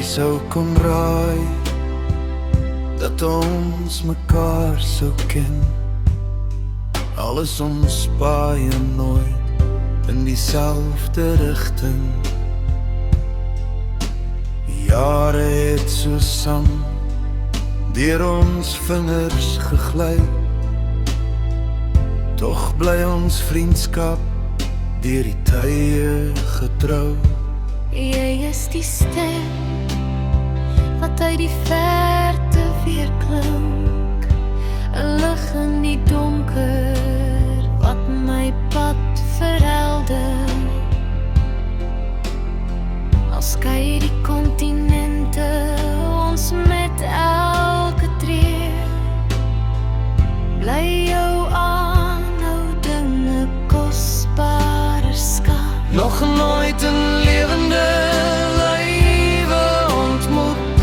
sou kon raai dat ons mekaar sou ken, al is ons paie nooit in dieselfde rigting. Jare het so saam deur ons vingers gegly, tog bly ons vriendskap deur die tye getrou. Jy is die ster wat uit die verte weer klink, 'n lig in die donker wat my pad verhelder. Al skei die kontinente ons met elke tree, bly jou aanhoudinge kosbarer skat. Nog nooit 'n lewende lywe ontmoet,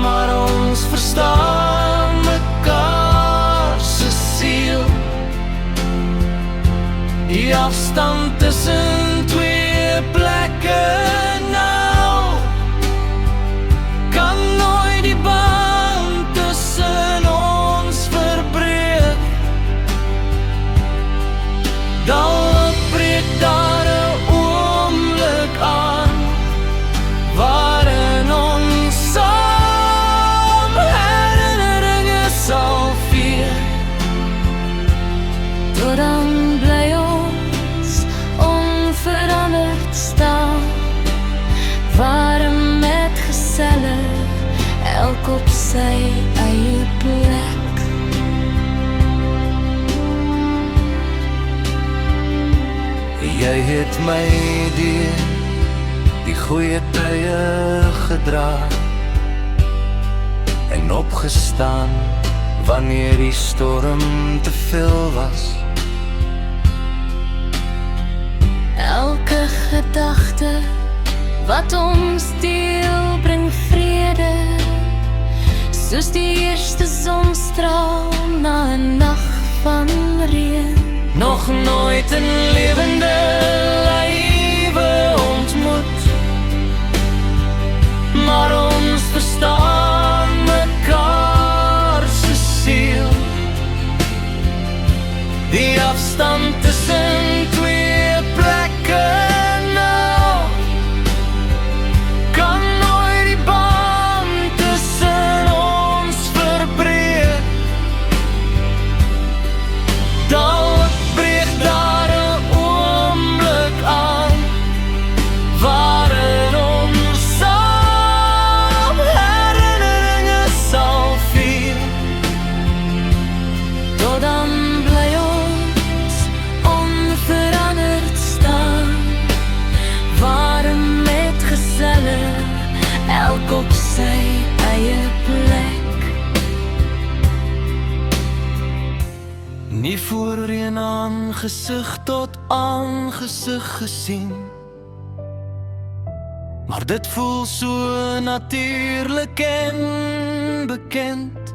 maar ons verstaan mekaar se siel. Die afstand tussen twee plekke nou kan nooit die band tussen ons verbreek. Dan breek daar 'n oomblik aan waarin ons saam herinneringe sal vier. Tot dan bly ons onveranderd staan, warm met geselle, elk op sy eie plek. Jy het my deur die goeie tye gedra en opgestaan wanneer die storm te veel was. Elke gedagte wat ons deel bring vrede, soos die eerste sonstraal na 'n nag van reën. Nog nooit 'n lewende lywe ontmoet, maar ons verstaan mekaar se siel. Die afstand tussen twee plekke nou kan nooit die band tussen ons verbreek. Dan breek daar 'n oomblik aan waarin ons saam herinneringe sal vier. Tot dan bly ons onveranderd staan, warm met geselle, elk op sy eie plek. Nie voorheen aangesig tot aangesig gesien, maar dit voel so natuurlik en bekend.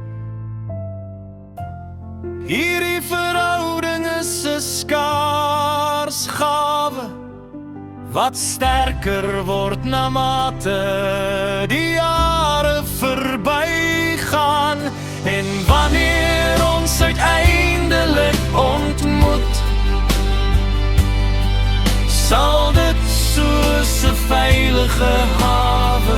Hierdie verhouding is 'n skaars gawe wat sterker word na mate die jare verbygaan. En wanneer ons uiteindelik ontmoet, sal dit soos 'n veilige hawe